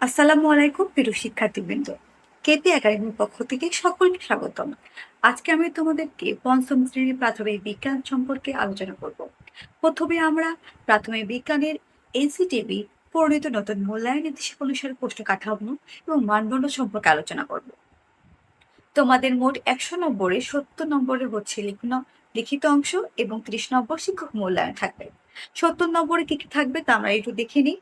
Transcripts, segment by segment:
আসসালামু আলাইকুম প্রিয় শিক্ষার্থীবৃন্দ। কেপি একাডেমির পক্ষ থেকে সকলকে স্বাগতম। আজকে আমি তোমাদেরকে পঞ্চম শ্রেণীর প্রাথমিক বিজ্ঞান সম্পর্কে আলোচনা করব। প্রথমে আমরা প্রাথমিক বিজ্ঞানের এনসিটিবি প্রণীত নতুন মূল্যায়ন নীতি অনুসারে প্রশ্ন কাঠামো এবং মানদণ্ড সম্পর্কে আলোচনা করব। তোমাদের মোট 100 নম্বরে 70 নম্বরের হচ্ছে লিখিত অংশ এবং 30 নম্বর শিক্ষক মূল্যায়ন থাকবে। 70 নম্বরে কি কি থাকবে তা আমরা একটু দেখে নিই।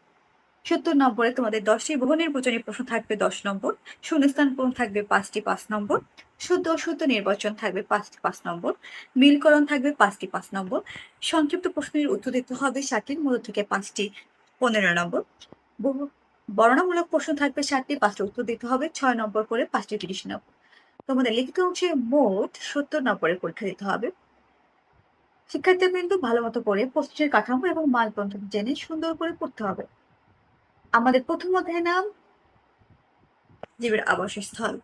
70 নম্বরে তোমাদের 10টি বহু নির্বাচনী প্রশ্ন থাকবে 10 নম্বর, শূন্যস্থান পূরণ থাকবে 5টি 5 নম্বর, শুদ্ধ অশুদ্ধ নির্বাচন থাকবে 5টি 5 নম্বর, মিলকরণ থাকবে 5টি 5 নম্বর, সংক্ষিপ্ত প্রশ্নের উত্তর দিতে হবে 60টির মধ্য থেকে 5টি 15 নম্বর, বহু বর্ণনামূলক প্রশ্ন থাকবে 60টি, 5টি উত্তর দিতে হবে 6 নম্বর করে 5টি 30 নম্বর। তোমাদের লিখিত অংশে মোট 70 নম্বরের পরীক্ষা দিতে হবে। শিক্ষার্থীবৃন্দ ভালো মতো করে প্রশ্নের কাঠামো এবং মানদণ্ড জেনে সুন্দর করে পড়তে হবে। আমাদের প্রথম অধ্যায়ের নাম জীবের আবাসস্থল।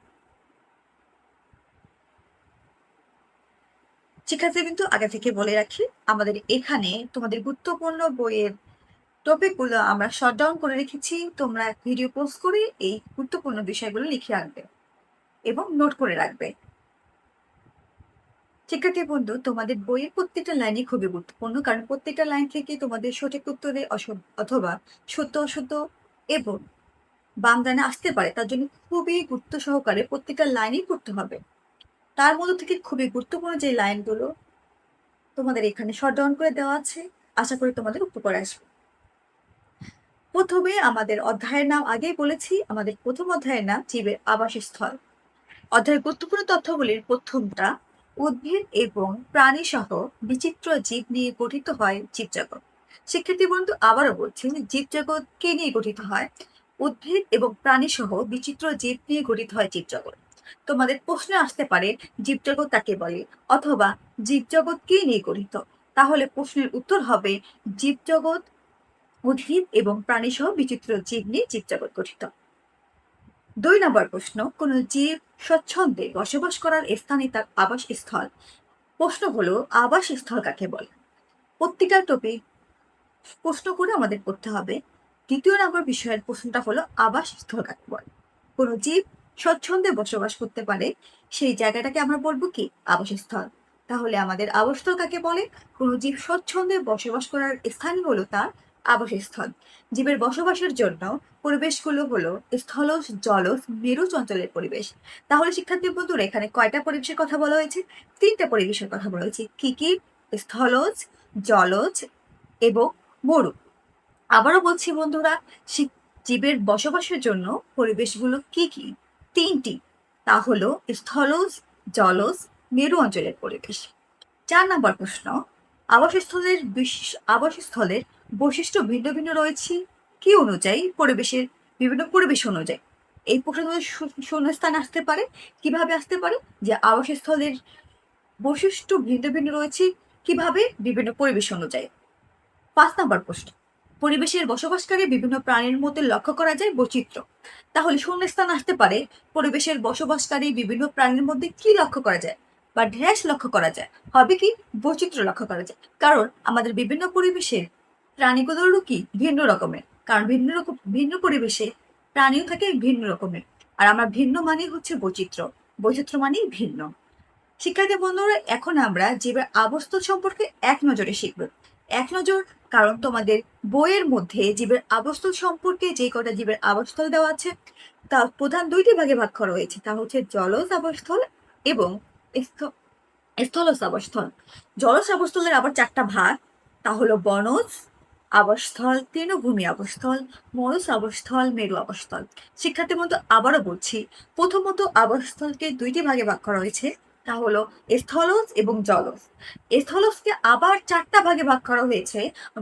শিক্ষার্থীবৃন্দ আগে থেকে বলে রাখি, আমাদের এখানে তোমাদের গুরুত্বপূর্ণ বইয়ের টপিকগুলো আমরা শর্ট ডাউন করে রেখেছি। তোমরা ভিডিও পোস্ট করে এই গুরুত্বপূর্ণ বিষয়গুলো লিখে রাখবে এবং নোট করে রাখবে। শিক্ষার্থী বন্ধু, তোমাদের বইয়ের প্রত্যেকটা লাইনই খুবই গুরুত্বপূর্ণ, কারণ প্রত্যেকটা লাইন থেকে তোমাদের সঠিক উত্তরে অথবা সত্য অসত্য এবং বামদানে আসতে পারে। তার জন্য খুবই গুরুত্ব সহকারে প্রত্যেকটা লাইনই পড়তে হবে। তার মধ্যে থেকে খুবই গুরুত্বপূর্ণ যে লাইনগুলো তোমাদের এখানে শর্ট ডাউন করে দেওয়া আছে, আশা করি তোমাদের উপকারে আসবে। প্রথমে আমাদের অধ্যায়ের নাম আগেই বলেছি, আমাদের প্রথম অধ্যায়ের নাম জীবের আবাসস্থল। অধ্যায়ের গুরুত্বপূর্ণ তথ্যগুলির প্রথমটা, উদ্ভিদ এবং প্রাণী সহ বিচিত্র জীব নিয়ে গঠিত হয় জীবজগৎ। শিক্ষার্থী বন্ধু, আবারও বলছি, জীবজগৎ কে নিয়ে গঠিত হয়? উদ্ভিদ এবং প্রাণী সহ বিচিত্র জীব নিয়ে গঠিত হয় জীবজগৎ। তোমাদের প্রশ্ন আসতে পারে জীবজগৎ কাকে বলে, অথবা জীবজগৎ কে নিয়ে গঠিত। তাহলে প্রশ্নের উত্তর হবে জীবজগৎ উদ্ভিদ এবং প্রাণী সহ বিচিত্র জীব নিয়ে জীবজগৎ গঠিত। 2 নম্বর প্রশ্ন, কোন জীব স্বচ্ছন্দে বসবাস করার স্থানই তার আবাসস্থল। প্রশ্ন হলো আবাসস্থল কাকে বলে। প্রত্যেকটা টপিক প্রশ্ন করে আমাদের পড়তে হবে। 2য় নম্বর বিষয়ের প্রশ্নটা হলো আবাসস্থল কাকে বলে। কোন জীব স্বচ্ছন্দে বসবাস করতে পারে সেই জায়গাটাকে আমরা বলবো কি? আবাসস্থল। তাহলে আমাদের আবাসস্থল কাকে বলে? কোন জীব স্বচ্ছন্দে বসবাস করার স্থানই হলো তার আবাসস্থল। জীবের বসবাসের জন্য পরিবেশগুলো হলো স্থলজ, জলজ, মেরুজ অঞ্চলের পরিবেশ। তাহলে শিক্ষার্থী বন্ধুরা, এখানে কয়টা পরিবেশের কথা বলা হয়েছে? 3টে পরিবেশের কথা বলা হয়েছে। কি কি? স্থলজ, জলজ এবং মরু। আবারও বলছি বন্ধুরা, জীবের বসবাসের জন্য পরিবেশগুলো কি কি? 3টি। তা হলো স্থলজ, জলজ, মেরু অঞ্চলের পরিবেশ। 4 নম্বর প্রশ্ন, আবাসস্থলের বৈশিষ্ট্য ভিন্ন ভিন্ন রয়েছে কি অনুযায়ী? বিভিন্ন পরিবেশ অনুযায়ী। এই প্রশ্নগুলো শূন্যস্থান আসতে পারে। কিভাবে আসতে পারে? যে আবাসস্থলের বৈশিষ্ট্য ভিন্ন ভিন্ন রয়েছে কিভাবে? বিভিন্ন পরিবেশ অনুযায়ী। 5 নম্বর প্রশ্ন, পরিবেশের বসবাসকারী বিভিন্ন প্রাণীর মধ্যে লক্ষ্য করা যায় বৈচিত্র্য। তাহলে শূন্যস্থান আসতে পারে পরিবেশের বসবাসকারী বিভিন্ন প্রাণীর মধ্যে কি লক্ষ্য করা যায় বা ড্যাশ লক্ষ্য করা যায়, হবে কি? বৈচিত্র্য লক্ষ্য করা যায়। কারণ আমাদের বিভিন্ন পরিবেশের প্রাণীগুলোরও কি ভিন্ন রকমের, কারণ ভিন্ন পরিবেশে প্রাণীও থাকে ভিন্ন রকমের। আর আমরা ভিন্ন মানে হচ্ছে বৈচিত্র্য, বৈচিত্র্য মানেই ভিন্ন। শিক্ষার্থী বন্ধুরা, এখন আমরা জীবের আবাসস্থল সম্পর্কে এক নজরে শিখব। এক নজর, কারণ তোমাদের বইয়ের মধ্যে জীবের আবাসস্থল সম্পর্কে যে কটা জীবের আবাসস্থল দেওয়া আছে তা প্রধান 2টি ভাগে ভাগ করা হয়েছে। তা হচ্ছে জলজ আবাসস্থল এবং স্থলজ আবাসস্থল। জলজ আবাসস্থলের আবার 4টা ভাগ, তা হলো বনজ আবাসস্থল, তৃণভূমি আবাসস্থল, মরুজ আবাসস্থল, মেরু আবাসস্থল। শিক্ষার্থী বন্ধু, আবারও বলছি, প্রথমত আবাসস্থলকে 2টি ভাগে ভাগ করা হয়েছে, তা হলো স্থলজ এবং জলজ। স্থলজকে আবার 4টা ভাগে ভাগ করা হয়েছে,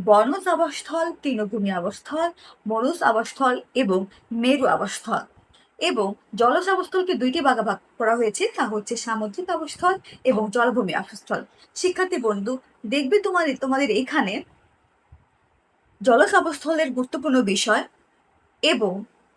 বনজ আবাসস্থল, তৃণভূমি আবাসস্থল, মরুজ আবাসস্থল এবং মেরু আবাসস্থল। এবং জলজ আবাসস্থলকে 2টি ভাগে ভাগ করা হয়েছে, তা হচ্ছে সামুদ্রিক আবাসস্থল এবং জলভূমি আবাসস্থল। শিক্ষার্থী বন্ধু, দেখবে তোমাদের এখানে জলজ আবাসস্থলের গুরুত্বপূর্ণ বিষয় এবং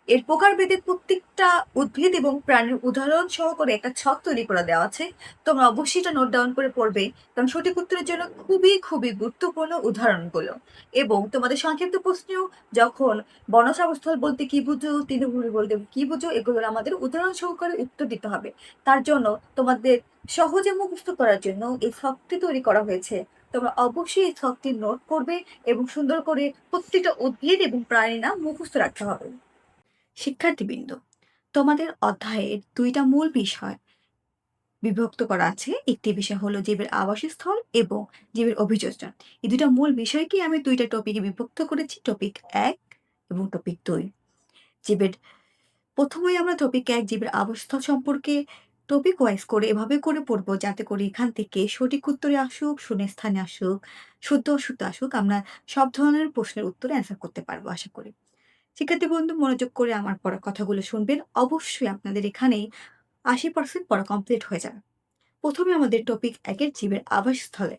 এর প্রকারভেদে প্রত্যেকটা উদ্ভিদ এবং প্রাণীর উদাহরণ সহকারে একটা ছক তৈরি করে দেওয়া আছে। তোমরা অবশ্যই এটা নোট ডাউন করে পড়বে, কারণ সঠিক উত্তরের জন্য খুবই খুবই গুরুত্বপূর্ণ উদাহরণগুলো। এবং তোমাদের সংক্ষিপ্ত প্রশ্নেও যখন বনজ আবাসস্থল বলতে কি বুঝো, তৃণভূমি বলতে কি বুঝো, এগুলোর আমাদের উদাহরণ সহকারে উত্তর দিতে হবে। তার জন্য তোমাদের সহজে মুখস্থ করার জন্য এই ছকটি তৈরি করা হয়েছে। তোমরা অবশ্যই এই ছকটি নোট করবে এবং সুন্দর করে প্রত্যেকটা উদ্ভিদ এবং প্রাণীর নাম মুখস্থ রাখতে হবে। শিক্ষার্থীবৃন্দ, তোমাদের অধ্যায়ের দুইটা মূল বিষয় বিভক্ত করা আছে। একটি বিষয় হলো জীবের আবাসস্থল এবং জীবের অভিযোজন। এই দুইটা মূল বিষয়কে আমি দুইটা টপিকে বিভক্ত করেছি, টপিক 1 এবং টপিক 2। জীবের প্রথমেই আমরা টপিক 1 জীবের আবাসস্থল সম্পর্কে টপিক ওয়াইজ করে এভাবে করে পড়বো, যাতে করে এখান থেকে সঠিক উত্তরে আসুক, শূন্যস্থানে আসুক, শুদ্ধ অশুদ্ধ আসুক, আমরা সব ধরনের প্রশ্নের উত্তরে অ্যান্সার করতে পারবো আশা করি। শিক্ষার্থী বন্ধু, মনোযোগ করে আমার পড়া কথাগুলো শুনবেন। অবশ্যই আপনাদের এখানেই 80% পড়া কমপ্লিট হয়ে যাবে। প্রথমে আমাদের টপিক 1 এর জীবের আবাসস্থলে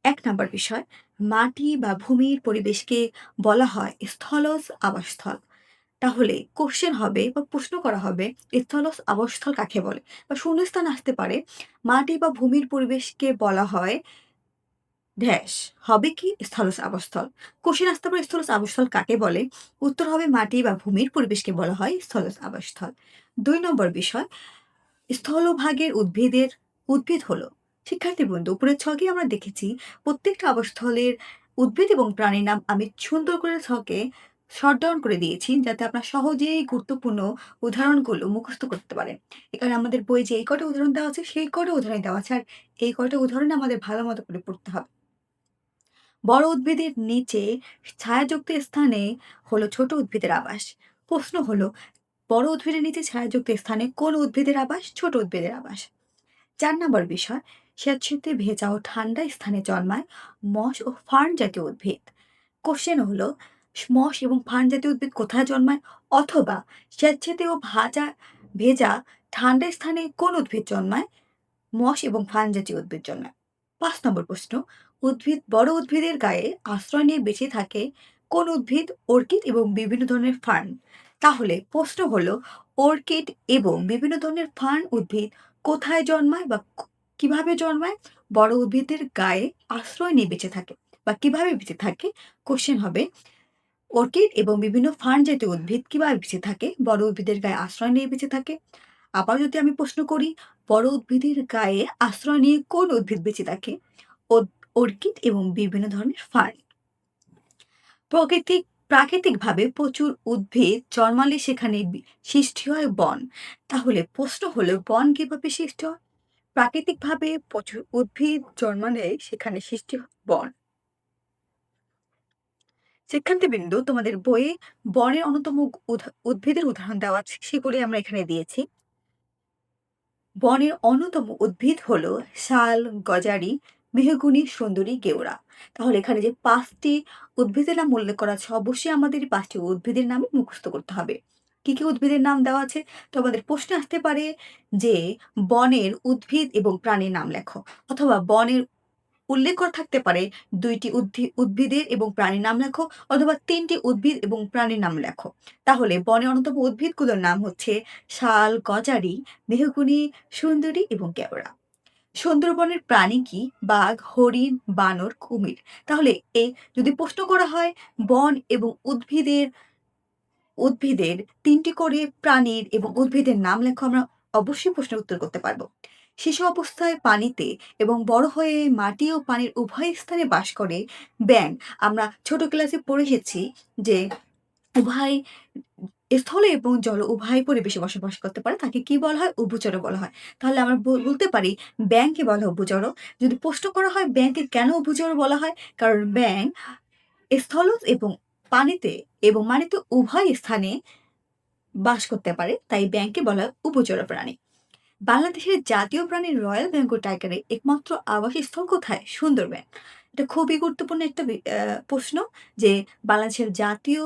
1 নাম্বার বিষয়, মাটি বা ভূমির পরিবেশকে বলা হয় স্থলজ আবাসস্থল। তাহলে কোশ্চেন হবে বা প্রশ্ন করা হবে, স্থলজ আবাসস্থল কাকে বলে? বা শূন্যস্থান আসতে পারে, মাটি বা ভূমির পরিবেশকে বলা হয় ড্যাশ, হবে কি স্থলজ আবাসস্থল। কোশ্চেন আসতে পারে স্থলজ আবাসস্থল কাকে বলে? উত্তর হবে মাটি বা ভূমির পরিবেশকে বলা হয় স্থলজ আবাসস্থল। 2 নম্বর বিষয়, স্থলভাগের উদ্ভিদ হলো। শিক্ষার্থী বন্ধু, উপরের ছকে আমরা দেখেছি প্রত্যেকটা আবাসস্থলের উদ্ভিদ এবং প্রাণীর নাম আমি সুন্দর করে ছকে শর্ট ডাউন করে দিয়েছি, যাতে আপনার সহজেই গুরুত্বপূর্ণ উদাহরণগুলো মুখস্থ করতে পারেন। এখানে আমাদের বইয়ে যে এই কটা উদাহরণ দেওয়া আছে সেই কটা উদাহরণ দেওয়া আছে, আর এই কটা উদাহরণ আমাদের ভালো মতো করে পড়তে হবে। বড় উদ্ভিদের নিচে ছায়াযুক্ত স্থানে হলো ছোট উদ্ভিদের আবাস। প্রশ্ন হলো, বড় উদ্ভিদের নিচে ছায়াযুক্ত স্থানে কোন উদ্ভিদের আবাস? ছোট উদ্ভিদের আবাস। 4 নম্বর বিষয়, স্যাঁতসেঁতে ভেজা ও ঠান্ডা স্থানে জন্মায় মস ও ফার্ন জাতীয় উদ্ভিদ। কোশ্চেন হলো, মস এবং ফার্ন জাতীয় উদ্ভিদ কোথায় জন্মায়? অথবা স্যাঁতসেঁতে ও ভেজা ঠান্ডা স্থানে কোন উদ্ভিদ জন্মায়? মস এবং ফার্ন জাতীয় উদ্ভিদ জন্মায়। 5 নম্বর প্রশ্ন, বড় উদ্ভিদের গায়ে আশ্রয় নিয়ে বেঁচে থাকে কোন উদ্ভিদ? অর্কিড এবং বিভিন্ন ধরনের ফার্ন। তাহলে প্রশ্ন হলো, অর্কিড এবং বিভিন্ন ধরনের ফার্ন উদ্ভিদ কোথায় জন্মায় বা কিভাবে জন্মায়? বড় উদ্ভিদের গায়ে আশ্রয় নিয়ে বেঁচে থাকে বা কিভাবে বেঁচে থাকে। কোশ্চেন হবে, অর্কিড এবং বিভিন্ন ফার্ন জাতীয় উদ্ভিদ কিভাবে বেঁচে থাকে? বড় উদ্ভিদের গায়ে আশ্রয় নিয়ে বেঁচে থাকে। আবার যদি আমি প্রশ্ন করি, বড় উদ্ভিদের গায়ে আশ্রয় নিয়ে কোন উদ্ভিদ বেঁচে থাকে? অর্কিড এবং বিভিন্ন ধরনের ফার্ন। প্রাকৃতিকভাবে প্রচুর উদ্ভিদ জন্মালে সেখানে সৃষ্টি হয় বন। তাহলে প্রশ্ন হলো, বন কিভাবে সৃষ্টি হয়? প্রাকৃতিকভাবে প্রচুর উদ্ভিদ জন্মালে সেখানে সৃষ্টি হয় বন। শিক্ষার্থীবৃন্দ, তোমাদের বইয়ে বনের অন্যতম উদ্ভিদের উদাহরণ দেওয়া আছে, সেগুলি আমরা এখানে দিয়েছি। বনের অন্যতম উদ্ভিদ হলো শাল, গজারি, মেহগনি, সুন্দরী, কেওড়া। তাহলে এখানে যে 5টি উদ্ভিদের নাম উল্লেখ করা আছে, অবশ্যই আমাদের এই 5টি উদ্ভিদের নামই মুখস্থ করতে হবে। কি কি উদ্ভিদের নাম দেওয়া আছে? তো আমাদের প্রশ্ন আসতে পারে যে বনের উদ্ভিদ এবং প্রাণীর নাম লেখো, অথবা বনের উল্লেখ করা থাকতে পারে 2টি উদ্ভিদের এবং প্রাণীর নাম লেখো, অথবা 3টি উদ্ভিদ এবং প্রাণীর নাম লেখো। তাহলে বনের অন্যতম উদ্ভিদগুলোর নাম হচ্ছে শাল, গজারি, মেহগনি, সুন্দরী এবং কেওড়া। সুন্দরবনের প্রাণী কি? বাঘ, হরিণ, বানর, কুমির। তাহলে এই যদি প্রশ্ন করা হয় বন এবং উদ্ভিদের 3টি করে প্রাণীর এবং উদ্ভিদের নাম লেখো, আমরা অবশ্যই প্রশ্নের উত্তর করতে পারবো। শিশু অবস্থায় পানিতে এবং বড় হয়ে মাটি ও পানির উভয় স্থানে বাস করে ব্যাঙ। আমরা ছোট ক্লাসে পড়ে এসেছি যে উভয় স্থলে এবং জল উভয় পরিবেশে বসবাস করতে পারে, তাকে কি বলা হয়? উভচর বলা হয়। তাহলে আমরা বলতে পারি ব্যাঙকে বলা হয় উভচর। যদি প্রশ্ন করা হয় ব্যাঙকে কেন উভচর বলা হয়? কারণ ব্যাঙ স্থলজ এবং মাটিতে উভয় স্থানে বাস করতে পারে, তাই ব্যাঙকে বলা হয় উভচর প্রাণী। বাংলাদেশের জাতীয় প্রাণী রয়্যাল বেঙ্গল টাইগারের একমাত্র আবাসস্থল কোথায়? সুন্দরবন। এটা খুবই গুরুত্বপূর্ণ একটা প্রশ্ন, যে বাংলাদেশের জাতীয়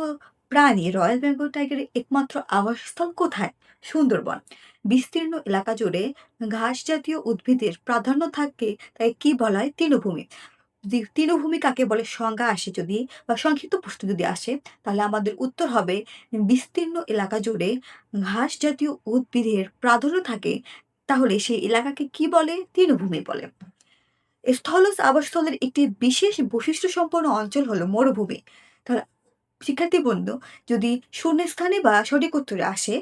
প্রাণী রয়্যাল বেঙ্গল টাইগারের একমাত্র আবাসস্থল কোথায়? সুন্দরবন। বিস্তীর্ণ এলাকা জুড়ে ঘাস জাতীয় উদ্ভিদের প্রাধান্য থাকে, তাই কি বলা হয়? তৃণভূমি। যদি তৃণভূমি কাকে বলে সংজ্ঞা আসে যদি বা সংক্ষিপ্ত প্রশ্ন যদি আসে, তাহলে আমাদের উত্তর হবে বিস্তীর্ণ এলাকা জুড়ে ঘাস জাতীয় উদ্ভিদের প্রাধান্য থাকে, তাহলে সেই এলাকাকে কি বলে? তৃণভূমি বলে। স্থলজ আবাসস্থলের একটি বিশেষ বৈশিষ্ট্য সম্পন্ন অঞ্চল হলো মরুভূমি। তাহলে শিক্ষার্থী বন্ধু, যদি শূন্যস্থানে বা সঠিক উত্তরে আসে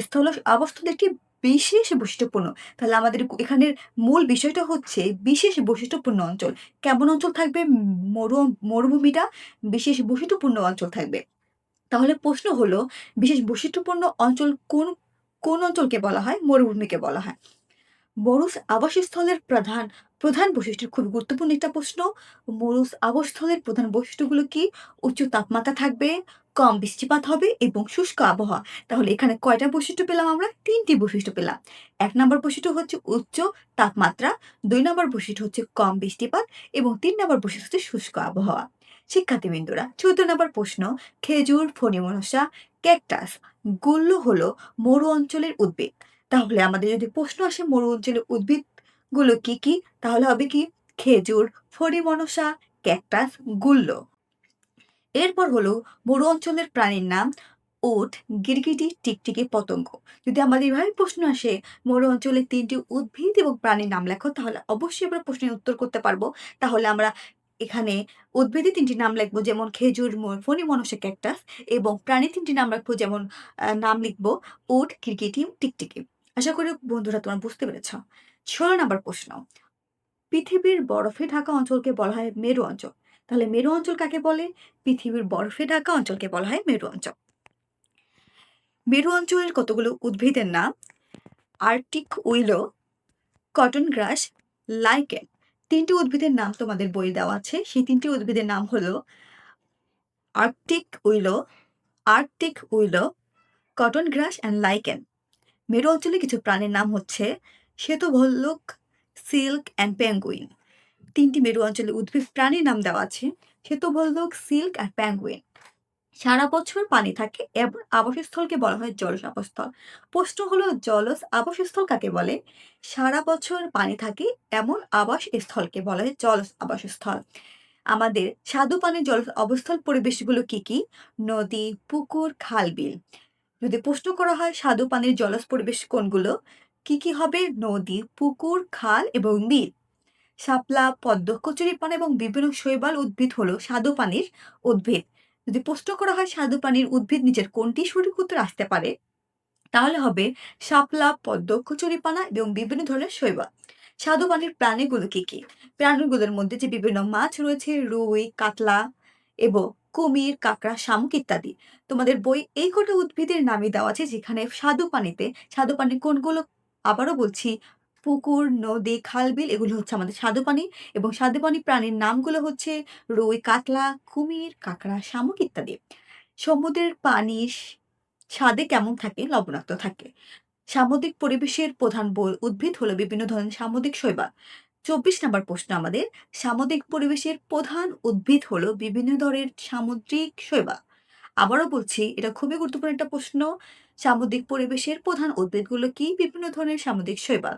স্থলজ আবাসস্থল একটি বিশেষ বৈশিষ্ট্যপূর্ণ, তাহলে আমাদের এখানের মূল বিষয়টা হচ্ছে বিশেষ বৈশিষ্ট্যপূর্ণ অঞ্চল। কেমন অঞ্চল থাকবে? মরুভূমিটা বিশেষ বৈশিষ্ট্যপূর্ণ অঞ্চল থাকবে। তাহলে প্রশ্ন হলো, বিশেষ বৈশিষ্ট্যপূর্ণ অঞ্চল কোন অঞ্চলকে বলা হয়? মরুভূমিকে বলা হয়। মরুজ আবাসস্থলের প্রধান প্রধান বৈশিষ্ট্য, খুব গুরুত্বপূর্ণ একটা প্রশ্ন। মরুজ আবাসস্থলের প্রধান বৈশিষ্ট্যগুলো কি? উচ্চ তাপমাত্রা থাকবে, কম বৃষ্টিপাত হবে এবং শুষ্ক আবহাওয়া। তাহলে এখানে কয়টা বৈশিষ্ট্য পেলাম আমরা? ৩টি বৈশিষ্ট্য পেলাম। ১ নম্বর বৈশিষ্ট্য হচ্ছে উচ্চ তাপমাত্রা, ২ নম্বর বৈশিষ্ট্য হচ্ছে কম বৃষ্টিপাত এবং ৩ নম্বর বৈশিষ্ট্য হচ্ছে শুষ্ক আবহাওয়া। শিক্ষার্থীবৃন্দরা, ১৪ নম্বর প্রশ্ন, খেজুর, ফণিমনসা, ক্যাকটাস, গুল্ম হলো মরু অঞ্চলের উদ্ভিদ। তাহলে আমাদের যদি প্রশ্ন আসে মরু অঞ্চলের উদ্ভিদগুলো কি কি, তাহলে হবে কি? খেজুর, ফড়িমনসা, ক্যাকটাস, গুল্ম। এরপর হলো মরু অঞ্চলের প্রাণীর নাম, উট, গিরগিটি, টিকটিকি, পতঙ্গ। যদি আমাদের এভাবে প্রশ্ন আসে মরু অঞ্চলের ৩টি উদ্ভিদ এবং প্রাণীর নাম লেখো, তাহলে অবশ্যই আমরা প্রশ্নের উত্তর করতে পারবো। তাহলে আমরা এখানে উদ্ভিদে ৩টি নাম লিখবো, যেমন খেজুর, ফণিমনসা, ক্যাকটাস, এবং প্রাণী ৩টি নাম রাখবো, যেমন নাম লিখবো উট, গিরগিটি, টিকটিকি। আশা করি বন্ধুরা তোমরা বুঝতে পেরেছ। ১৬ নাম্বার প্রশ্ন, পৃথিবীর বরফে ঢাকা অঞ্চলকে বলা হয় মেরু অঞ্চল। তাহলে মেরু অঞ্চল কাকে বলে? পৃথিবীর বরফে ঢাকা অঞ্চলকে বলা হয় মেরু অঞ্চল। মেরু অঞ্চলের কতগুলো উদ্ভিদের নাম, আর্কটিক উইলো, কটন গ্রাস, লাইকেন। ৩টি উদ্ভিদের নাম তোমাদের বইয়ে দেওয়া আছে। সেই ৩টি উদ্ভিদের নাম হলো Arctic উইলো, Arctic উইলো, cotton glass and lichen. মেরু অঞ্চলে কিছু প্রাণীর নাম হচ্ছে শ্বেতভল্লুক, সিল্ক অ্যান্ড পেঙ্গুইন। ৩টি মেরু অঞ্চলে উদ্ভিদ প্রাণীর নাম দেওয়া আছে, শ্বেতভল্লুক, সিল্ক আর পেঙ্গুইন। সারা বছর পানি থাকে এবং আবাসস্থলকে বলা হয় জলজ আবাসস্থল। প্রশ্ন হলো, জলজ আবাসস্থল কাকে বলে? সারা বছর পানি থাকে এমন আবাসস্থলকে বলা হয় জলজ আবাসস্থল। আমাদের স্বাদু পানির জলজ আবাসস্থল পরিবেশগুলো কি কি? নদী, পুকুর, খাল, বিল। যদি প্রশ্ন করা হয় স্বাদু পানির জলজ পরিবেশ কোনগুলো, কি কি হবে? নদী, পুকুর, খাল এবং বিল। শাপলা, পদ্ম, কচুরিপানা এবং বিভিন্ন শৈবাল উদ্ভিদ হলো স্বাদু পানির উদ্ভিদ। যদি প্রশ্ন করা হয় স্বাদু পানির উদ্ভিদ নিচের কোনটি সঠিক উত্তর আসতে পারে, তাহলে হবে শাপলা, পদ্ম, কচুরিপানা এবং বিভিন্ন ধরনের শৈবাল। স্বাদু পানির প্রাণীগুলো কি কি? প্রাণীগুলোর মধ্যে যে বিভিন্ন মাছ রয়েছে, রুই, কাতলা এবং কুমির, কাঁকড়া, শামুক ইত্যাদি। তোমাদের বই এই কটা উদ্ভিদের নামই দেওয়া আছে, যেখানে স্বাদু পানি কোনগুলো? আবারও বলছি, পুকুর, নদী, খাল, বিল এগুলো হচ্ছে আমাদের স্বাদু পানি, এবং স্বাদু পানি প্রাণীর নামগুলো হচ্ছে রুই, কাতলা, কুমির, কাঁকড়া, শামুক ইত্যাদি। সমুদ্রের পানি স্বাদে কেমন থাকে? লবণাক্ত থাকে। সামুদ্রিক পরিবেশের প্রধান উদ্ভিদ হলো বিভিন্ন ধরনের সামুদ্রিক শৈবাল। ২৪ নম্বর প্রশ্ন আমাদের, সামুদ্রিক পরিবেশের প্রধান উদ্ভিদ হলো বিভিন্ন ধরনের সামুদ্রিক শৈবাল। আবারও বলছি, এটা খুবই গুরুত্বপূর্ণ একটা প্রশ্ন। সামুদ্রিক পরিবেশের প্রধান উদ্ভিদগুলো কি? বিভিন্ন ধরনের সামুদ্রিক শৈবাল।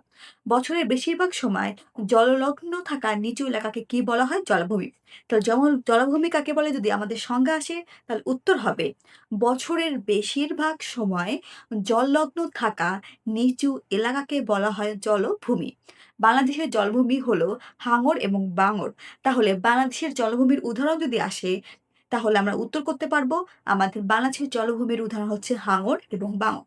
বছরের বেশিরভাগ সময় জললগ্ন থাকা নিচু এলাকাকে কি বলা হয়? জলাভূমি। তাহলে জলাভূমি কাকে বলে যদি আমাদের সংজ্ঞা আসে, তাহলে উত্তর হবে বছরের বেশিরভাগ সময় জললগ্ন থাকা নিচু এলাকাকে বলা হয় জলভূমি। বাংলাদেশের জলভূমি হলো হাঙর এবং বাঙর। তাহলে বাংলাদেশের জলভূমির উদাহরণ যদি আসে, তাহলে আমরা উত্তর করতে পারবো আমাদের বাংলাদেশের জলভূমির উদাহরণ হচ্ছে হাঙর এবং বাঙর।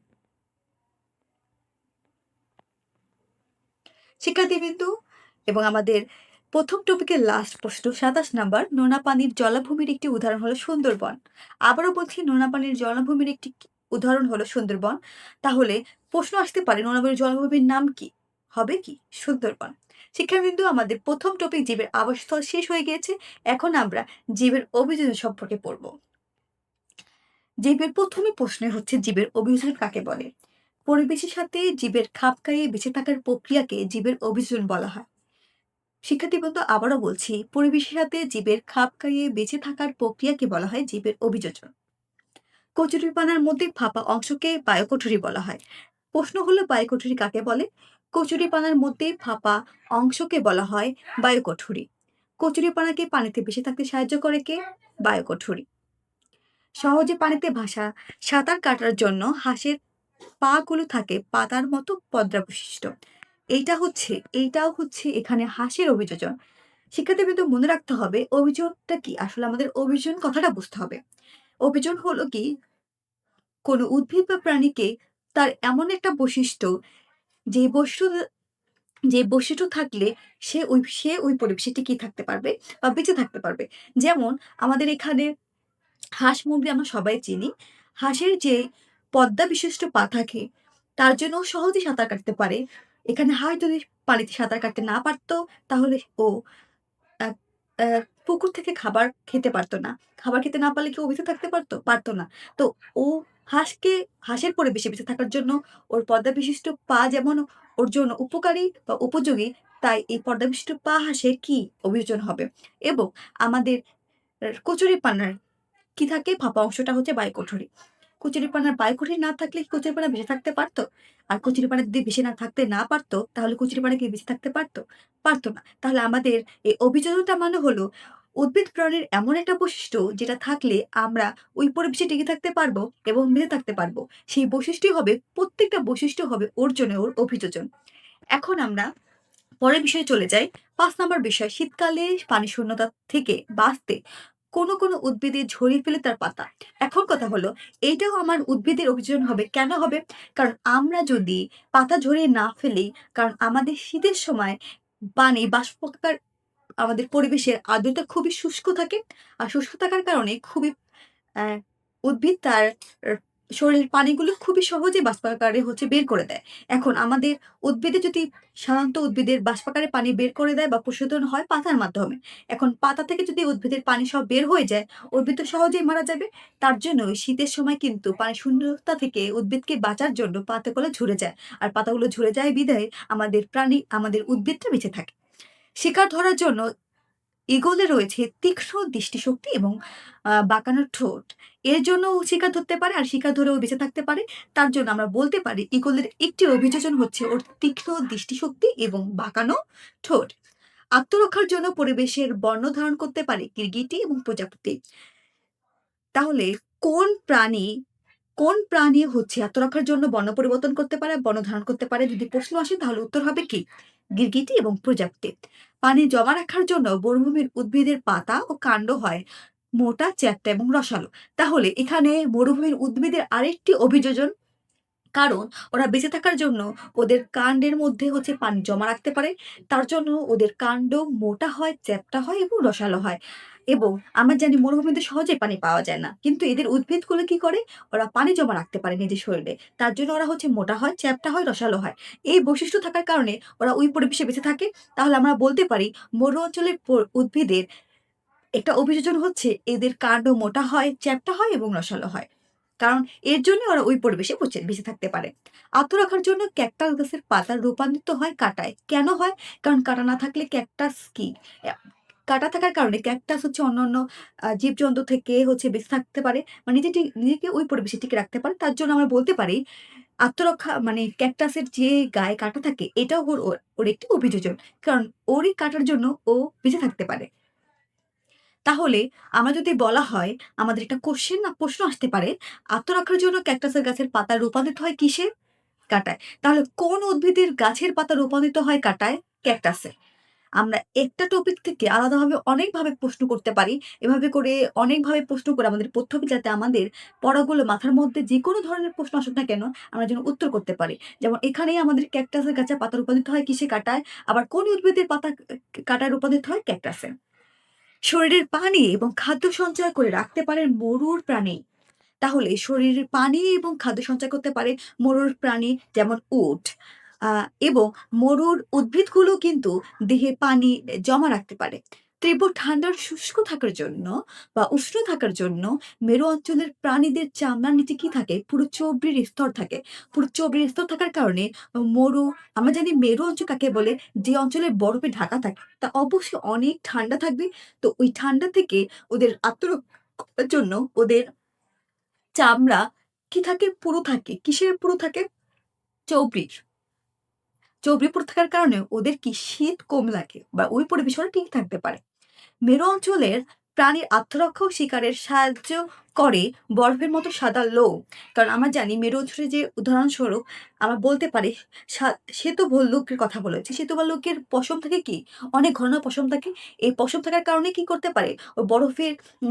শিক্ষার্থীবৃন্দু, এবং আমাদের প্রথম টপিকের লাস্ট প্রশ্ন ২৭ নাম্বার, নোনা পানির জলাভূমির একটি উদাহরণ হলো সুন্দরবন। আবারও বলছি, নোনা পানির জলাভূমির একটি উদাহরণ হলো সুন্দরবন। তাহলে প্রশ্ন আসতে পারে নোনা পানির জলাভূমির নাম কি? হবে কি? সুন্দরবন। শিক্ষাবিন্দু, আমাদের প্রথম টপিক জীবের আবাসস্থল শেষ হয়ে গিয়েছে। এখন আমরা জীবের অভিযোজন সম্পর্কে পড়ব। জীবের প্রথমে প্রশ্ন হচ্ছে জীবের অভিযোজন কাকে বলে? পরিবেশের সাথে জীবের খাপ খাইয়ে বেঁচে থাকার প্রক্রিয়াকে জীবের অভিযোজন বলা হয়। শিক্ষার্থী বন্ধু, আবারও বলছি, পরিবেশের সাথে জীবের খাপ খাইয়ে বেঁচে থাকার প্রক্রিয়াকে বলা হয় জীবের অভিযোজন। কচুরিপানার মধ্যে ফাঁপা অংশকে বায়োকঠুরি বলা হয়। প্রশ্ন হলো, বায়োকঠুরি কাকে বলে? কচুরিপানার মধ্যে ফাঁপা অংশকে বলা হয় বায়োকঠুরি। কচুরিপানাকে পানিতে ভেসে থাকতে সাহায্য করে কে? বায়োকঠুরি। সহজে পানিতে ভাসা সাঁতার কাটার জন্য হাঁসের পা গুলো থাকে পাতার মতো পদ্মা বিশিষ্ট। এইটাও হচ্ছে এখানে হাঁসের অভিযোজন। শিক্ষার্থী কিন্তু মনে রাখতে হবে অভিযোজনটা কি, আসলে আমাদের অভিযোজন কথাটা বুঝতে হবে। অভিযোজন হলো কি, কোনো উদ্ভিদ বা প্রাণীকে তার এমন একটা বৈশিষ্ট্য, যে বস্তু যে বৈশিষ্ট্য থাকলে সে ওই পরিবেশে টিকে থাকতে পারবে বা বেঁচে থাকতে পারবে। যেমন আমাদের এখানে হাঁস মুরগি আমরা সবাই চিনি। হাঁসের যে পদ্মা বিশিষ্ট পা থাকে, তার জন্য ও সহজেই সাঁতার কাটতে পারে। এখানে হাঁস যদি পানিতে সাঁতার কাটতে না পারত, তাহলে ও আ আ পুকুর থেকে খাবার খেতে পারত না। খাবার খেতে না পারলে কি ও বেঁচে থাকতে পারত? পারত না। তো ও হাঁসকে হাঁসের পরিবেশে বেঁচে থাকার জন্য ওর পর্দা বিশিষ্ট পা যেমন ওর জন্য উপকারী বা উপযোগী, তাই এই পর্দা বিশিষ্ট পা হাঁসের কি অভিযোজন হবে। এবং আমাদের কচুরিপানার কি থাকে? ফাঁপা অংশটা হচ্ছে বায়ুকঠুরি। কচুরিপানার বায়ুকঠুরি না থাকলে কি কচুরিপানা বেঁচে থাকতে পারত? আর কচুরিপানা যদি বেঁচে না থাকতে না পারত, তাহলে কচুরিপানা কি বেঁচে থাকতে পারত? পারত না। তাহলে আমাদের এই অভিযোজনটা মানে হলো উদ্ভিদ প্রাণীর এমন একটা বৈশিষ্ট্য যেটা থাকলে আমরা ওই পরিবেশে টিকে থাকতে পারবো এবং বেঁচে থাকতে পারবো। সেই বৈশিষ্ট্যই হবে, প্রত্যেকটা বৈশিষ্ট্য হবে ওর জন্য ওর অভিযোজন। এখন আমরা পরের বিষয়ে চলে যাই। ৫ নাম্বার বিষয়, শীতকালে পানি শূন্যতা থেকে বাঁচতে কোনো উদ্ভিদে ঝরিয়ে ফেলে তার পাতা। এখন কথা হলো, এইটাও আমার উদ্ভিদের অভিযোজন হবে। কেন হবে? কারণ আমরা যদি পাতা ঝরিয়ে না ফেলি, কারণ আমাদের শীতের সময় পানি বাষ্পকার আমাদের পরিবেশের আর্দ্রতা খুবই শুষ্ক থাকে। আর শুষ্ক থাকার কারণে খুবই অ্যা উদ্ভিদ তার এর শরীরের পানিগুলো খুবই সহজে বাষ্পাকারে বের করে দেয়। এখন আমাদের উদ্ভিদে যদি সাধারণত উদ্ভিদের বাষ্পাকারে পানি বের করে দেয় বা পরিশোধন হয় পাতার মাধ্যমে। এখন পাতা থেকে যদি উদ্ভিদের পানি সব বের হয়ে যায়, উদ্ভিদ তো সহজেই মারা যাবে। তার জন্য ওই শীতের সময় কিন্তু পানি শূন্যতা থেকে উদ্ভিদকে বাঁচার জন্য পাতাগুলো ঝরে যায়। আর পাতাগুলো ঝরে যায় বিধায় আমাদের উদ্ভিদটা বেঁচে থাকে। শিকার ধরার জন্য ঈগলে রয়েছে তীক্ষ্ণ দৃষ্টিশক্তি এবং বাঁকানো ঠোঁট। এর জন্য ও শিকার ধরতে পারে আর শিকার ধরে ও বেঁচে থাকতে পারে। তার জন্য আমরা বলতে পারি ঈগলের একটি অভিযোজন হচ্ছে ওর তীক্ষ্ণ দৃষ্টিশক্তি এবং বাঁকানো ঠোঁট। আত্মরক্ষার জন্য পরিবেশের বর্ণ ধারণ করতে পারে গিরগিটি এবং প্রজাপতি। তাহলে কোন প্রাণী কোন প্রাণী হচ্ছে আত্মরক্ষার জন্য বর্ণ পরিবর্তন করতে পারে, বর্ণ ধারণ করতে পারে? যদি প্রশ্ন আসে তাহলে উত্তর হবে কি? গিরগিটি এবং প্রজাপতি। পানি জমা রাখার জন্য মরুভূমির উদ্ভিদের পাতা ও কাণ্ড হয় মোটা, চ্যাপ্টা এবং রসালো। তাহলে এখানে মরুভূমির উদ্ভিদের আরেকটি অভিযোজন, কারণ ওরা বেঁচে থাকার জন্য ওদের কাণ্ডের মধ্যে পানি জমা রাখতে পারে। তার জন্য ওদের কাণ্ড মোটা হয়, চ্যাপ্টা হয় এবং রসালো হয়। এবং আমরা জানি মরুভূমিতে সহজেই পানি পাওয়া যায় না। কিন্তু এদের উদ্ভিদগুলো কি করে? ওরা পানি জমা রাখতে পারে নিজের শরীরে। তার জন্য ওরা মোটা হয়, চ্যাপ্টা হয়, রসালো হয়। এই বৈশিষ্ট্য থাকার কারণে ওরা ওই পরিবেশে বেঁচে থাকে। তাহলে আমরা বলতে পারি মরু অঞ্চলের উদ্ভিদের একটা অভিযোজন হচ্ছে এদের কাণ্ড মোটা হয়, চ্যাপ্টা হয় এবং রসালো হয়। কারণ এর জন্য ওরা ওই পরিবেশে বেঁচে থাকতে পারে। আত্মরক্ষার জন্য ক্যাকটাস গাছের পাতা রূপান্তরিত হয় কাঁটায়। কেন হয়? কারণ কাঁটা না থাকলে ক্যাকটাস কি? অ্যা কাঁটা থাকার কারণে ক্যাকটাস অন্যান্য জীবজন্তু থেকে বেঁচে থাকতে পারে। মানে নিজেকে ওই পরিবেশে টিকে রাখতে পারে। তার জন্য আমরা বলতে পারি আত্মরক্ষা মানে ক্যাকটাসের যে গায়ে কাঁটা থাকে এটাও ওর একটি অভিযোজন। কারণ ওরই কাঁটার জন্য ও বেঁচে থাকতে পারে। তাহলে আমরা যদি বলা হয়, আমাদের একটা প্রশ্ন আসতে পারে, আত্মরক্ষার জন্য ক্যাকটাসের গাছের পাতা রূপান্তরিত হয় কিসে? কাঁটায়। তাহলে কোন উদ্ভিদের গাছের পাতা রূপান্তরিত হয় কাঁটায়? ক্যাকটাসে। আমরা একটা টপিক থেকে আলাদাভাবে অনেকভাবে প্রশ্ন করতে পারি। এভাবে করে অনেকভাবে প্রশ্ন করে আমাদের পড়তে হবে যাতে আমাদের পড়াগুলো মাথার মধ্যে যেকোনো ধরনের প্রশ্ন আসুক না কেন, আমরা যেন উত্তর করতে পারি। যেমন এখানেই আমাদের ক্যাকটাসের গাছের পাতা রূপান্তরিত হয় কিসে? কাঁটায়। আবার কোন উদ্ভিদের পাতা কাঁটায় রূপান্তরিত হয়? ক্যাকটাসে। শরীরের পানি এবং খাদ্য সঞ্চয় করে রাখতে পারেন মরুর প্রাণী। তাহলে শরীরের পানি এবং খাদ্য সঞ্চয় করতে পারে মরুর প্রাণী, যেমন উট। আ এবং মরুর উদ্ভিদগুলো কিন্তু দেহে পানি জমা রাখতে পারে। তীব্র ঠান্ডার শুষ্ক থাকার জন্য বা উষ্ণ থাকার জন্য মেরু অঞ্চলের প্রাণীদের চামড়ার নিচে কি থাকে? পুরো চর্বির স্তর থাকে। পুরো চর্বির স্তর থাকার কারণে মরু আমরা জানি মেরু অঞ্চল কাকে বলে? যে অঞ্চলে বরফে ঢাকা থাকে। তা অবশ্যই অনেক ঠান্ডা থাকবে। তো ওই ঠান্ডা থেকে ওদের আত্মরক্ষার জন্য ওদের চামড়া কি থাকে? পুরু থাকে। কিসের পুরু থাকে? চর্বির। চর্বি পুরু থাকার কারণে ওদের কি শীত কম লাগে বা ওই পরিবেশে ওরা টিকে থাকতে পারে। মেরু অঞ্চলের প্রাণীর আত্মরক্ষা ও শিকারের সাহায্য করে বরফের মতো সাদা লৌহ। কারণ আমরা জানি মেরু অঞ্চলে যে উদাহরণস্বরূপ আমরা বলতে পারি শ্বেত ভল্লুকের কথা বলেছি। শ্বেত ভাল্লুকের পশম থাকে কি? অনেক ঘন পশম থাকে। এই পশম থাকার কারণে কি করতে পারে? ওই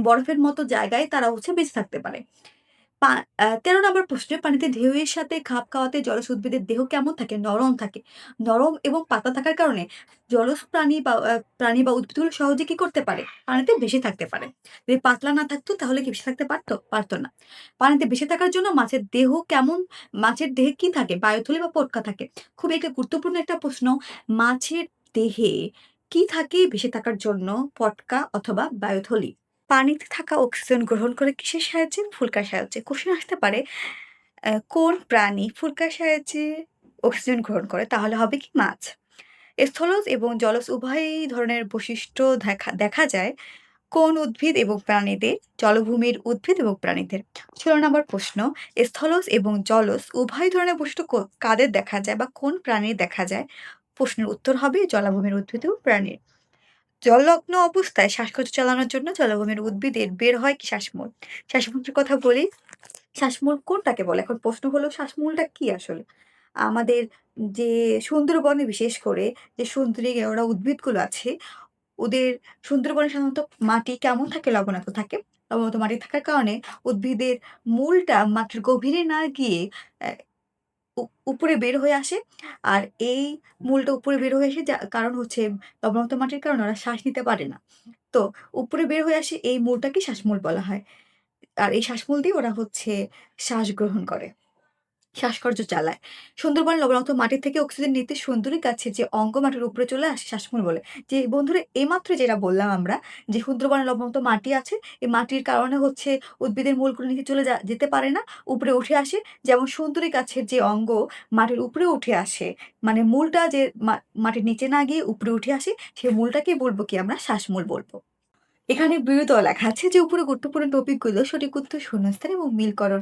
বরফের মতো জায়গায় তারা হচ্ছে বেঁচে থাকতে পারে। পা ১৩ নম্বর প্রশ্নে পানিতে ঢেউয়ের সাথে খাপ খাওয়াতে জলজ উদ্ভিদের দেহ কেমন থাকে? নরম থাকে। নরম এবং পাতলা থাকার কারণে জলজ প্রাণী বা উদ্ভিদগুলো সহজে কি করতে পারে? পানিতে ভেসে থাকতে পারে। যদি পাতলা না থাকতো তাহলে কি ভেসে থাকতে পারত? পারত না। পানিতে ভেসে থাকার জন্য মাছের দেহে কি থাকে? বায়ুথলি বা পটকা থাকে। খুবই একটা গুরুত্বপূর্ণ একটা প্রশ্ন। মাছের দেহে কি থাকে ভেসে থাকার জন্য? পটকা অথবা বায়ুথলি। পানিতে থাকা অক্সিজেন গ্রহণ করে কিসের সাহায্যে? ফুলকার সাহায্যে। কোশ্চেন আসতে পারে কোন প্রাণী ফুলকার সাহায্যে অক্সিজেন গ্রহণ করে? তাহলে হবে কি মাছ। স্থলজ এবং জলজ উভয় ধরনের বৈশিষ্ট্য দেখা যায় কোন উদ্ভিদ এবং প্রাণীদের? জলভূমির উদ্ভিদ এবং প্রাণীদের। ১৬ নম্বর প্রশ্ন, স্থলজ এবং জলজ উভয় ধরনের বৈশিষ্ট্য কাদের দেখা যায় বা কোন প্রাণীর দেখা যায়? প্রশ্নের উত্তর হবে জলাভূমির উদ্ভিদ এবং প্রাণীর। জলমগ্ন অবস্থায় শ্বাসকষ্ট চালানোর জন্য জলাভূমির উদ্ভিদের বের হয় কি শ্বাসমূল। শ্বাসমূলের কথা বলি, শ্বাসমূল কোনটাকে বলে? এখন প্রশ্ন হলো শ্বাসমূলটা কি আসলে? আমাদের যে সুন্দরবনে বিশেষ করে যে সুন্দরী ওরা উদ্ভিদগুলো আছে, ওদের সুন্দরবনে সাধারণত মাটি কেমন থাকে? লবণাক্ত থাকে। লবণাক্ত মাটি থাকার কারণে উদ্ভিদের মূলটা মাটির গভীরে না গিয়ে অ্যা উ উপরে বের হয়ে আসে। আর এই মূলটা উপরে বের হয়ে এসে কারণ হচ্ছে লবণাক্ত মাটির কারণে ওরা শ্বাস নিতে পারে না। তো উপরে বের হয়ে আসে এই মূলটাকে শ্বাসমূল বলা হয়। আর এই শ্বাসমূল দিয়ে ওরা হচ্ছে শ্বাস গ্রহণ করে। শ্বাসকর্য চালায়। সুন্দরবন লবণাক্ত মাটি থেকে অক্সিজেন নিতে সুন্দরী গাছের যে অঙ্গ মাটির উপরে চলে আসে শ্বাসমূল বলে। যে বন্ধুরা এইমাত্র যেটা বললাম আমরা যে সুন্দরবনে লবণাক্ত মাটি আছে, এই মাটির কারণে হচ্ছে উদ্ভিদের মূলগুলো নিচে চলে যেতে পারে না, উপরে উঠে আসে। যেমন সুন্দরী গাছের যে অঙ্গ মাটির উপরে উঠে আসে, মানে মূলটা যে মাটির নিচে না গিয়ে উপরে উঠে আসে, সেই মূলটাকে বলব কি আমরা শ্বাসমূল বলব। এখানে বিরত লেখা আছে যে উপরে গুরুত্বপূর্ণ টপিকগুলো সঠিক উত্তর, শূন্যস্থান এবং মিলকরণ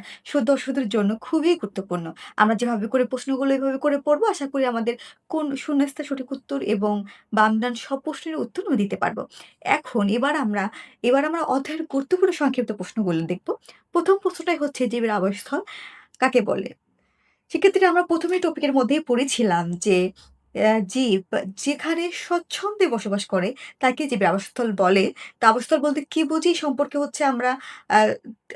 দর্শকদের জন্য খুবই গুরুত্বপূর্ণ। আমরা যেভাবে করে প্রশ্নগুলো এভাবে করে পড়বো, আশা করি আমাদের কোন শূন্যস্থান সঠিক উত্তর এবং বাম ডান সব প্রশ্নের উত্তর আমরা দিতে পারবো। এখন এবার আমরা অধ্যায়ের গুরুত্বপূর্ণ সংক্ষিপ্ত প্রশ্নগুলো দেখব। প্রথম প্রশ্নটাই হচ্ছে জীবের আবাসস্থল কাকে বলে? সেক্ষেত্রে আমরা ১ম এই টপিকের মধ্যেই পড়েছিলাম যে জীব যেখানে স্বচ্ছন্দে বসবাস করে তাকে জীবের আবাসস্থল বলে। তো আবাসস্থল বলতে কি বুঝি? এই সম্পর্কে হচ্ছে আমরা আ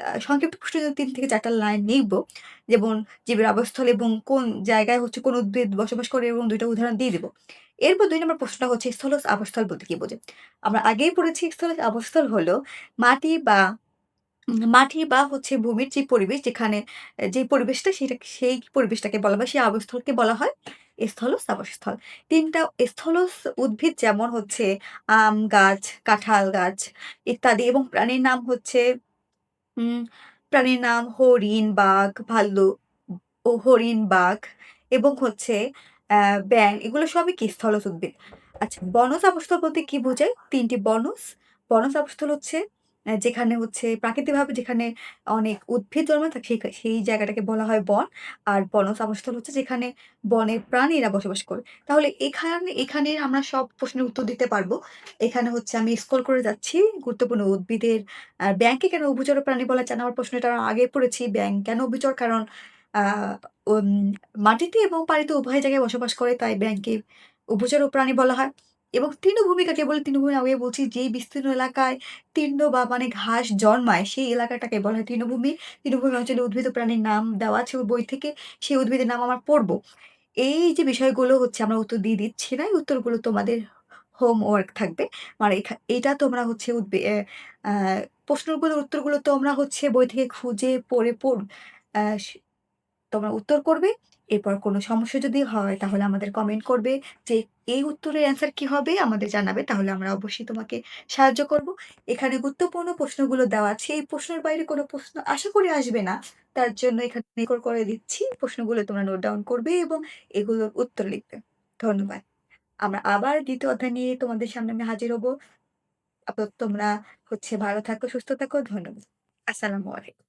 আ সংক্ষিপ্ত প্রশ্নের জন্য ৩ থেকে ৪ টা লাইন লিখব। যেমন জীবের আবাসস্থল এবং কোন জায়গায় হচ্ছে কোন উদ্ভিদ বসবাস করে এবং ২ টা উদাহরণ দিয়ে দিব। এরপর ২ নম্বর প্রশ্নটা হচ্ছে স্থলজ আবাসস্থল বলতে কি বোঝে? আমরা আগেই পড়েছি স্থলজ আবাসস্থল হলো মাটি বা মাটি বা হচ্ছে ভূমির যে পরিবেশ যেখানে যে পরিবেশটা সেই পরিবেশটাকে বলা হয়, সেই আবাসস্থলকে বলা হয় স্থলজ আবাসস্থল। ৩ টা স্থলজ উদ্ভিদ যেমন হচ্ছে আম গাছ, কাঁঠাল গাছ ইত্যাদি এবং উম প্রাণীর নাম হরিণ, বাঘ, ভাল্লুক হরিণ, বাঘ এবং হচ্ছে ব্যাঙ এগুলো সবই কি স্থলজ উদ্ভিদ। আচ্ছা বনজ আবাসস্থল বলতে কি বোঝায়? ৩ টি বনজ আবাসস্থল হচ্ছে যেখানে হচ্ছে প্রাকৃতিকভাবে যেখানে অনেক উদ্ভিদ জন্মে থাকে সেই জায়গাটাকে বলা হয় বন। আর বনজ আবাসস্থল হচ্ছে যেখানে বনের প্রাণীরা বসবাস করে। তাহলে এখানে আমরা সব প্রশ্নের উত্তর দিতে পারবো। এখানে হচ্ছে আমি স্ক্রল করে যাচ্ছি। গুরুত্বপূর্ণ উদ্ভিদের ব্যাঙকে কেন উভচর প্রাণী বলা যায় না? আমার প্রশ্ন এটা আগে পড়েছি। ব্যাঙ কেন উভচর? কারণ আ উম মাটিতে এবং পানিতে উভয় জায়গায় বসবাস করে তাই ব্যাঙকে উভচর প্রাণী বলা হয়। এবং তৃণভূমি কাকে বলে? তৃণভূমি আগে বলছি যেই বিস্তীর্ণ এলাকায় তৃণ বা মানে ঘাস জন্মায় সেই এলাকাটাকে বলা হয় তৃণভূমি। তৃণভূমি অঞ্চলে উদ্ভিদ ও প্রাণীর নাম দেওয়া আছে ওই বই থেকে। সেই উদ্ভিদের নাম আমরা পড়ব। এই যে বিষয়গুলো হচ্ছে আমরা উত্তর দিয়ে দিচ্ছি না। এই উত্তরগুলো তোমাদের হোমওয়ার্ক থাকবে। মানে এইটা তোমরা হচ্ছে উদ্বে অ্যা আ প্রশ্নগুলোর উত্তরগুলো তোমরা হচ্ছে বই থেকে খুঁজে পড়ে আ তোমরা উত্তর করবে। এরপর কোনো সমস্যা যদি হয় তাহলে আমাদের কমেন্ট করবে যে এই উত্তরের অ্যান্সার কি হবে আমাদের জানাবে। তাহলে আমরা অবশ্যই তোমাকে সাহায্য করব। এখানে গুরুত্বপূর্ণ প্রশ্নগুলো দেওয়া আছে। এই প্রশ্নের বাইরে কোনো প্রশ্ন আশা করি আসবে না। তার জন্য এখানে রেকর্ড করে দিচ্ছি। প্রশ্নগুলো তোমরা নোট ডাউন করবে এবং এগুলোর উত্তর লিখবে। ধন্যবাদ। আমরা আবার ২য় অধ্যায় নিয়ে তোমাদের সামনে আমি হাজির হব। আপাতত তোমরা হচ্ছে ভালো থাকো, সুস্থ থাকো। ধন্যবাদ। আসসালামু আলাইকুম।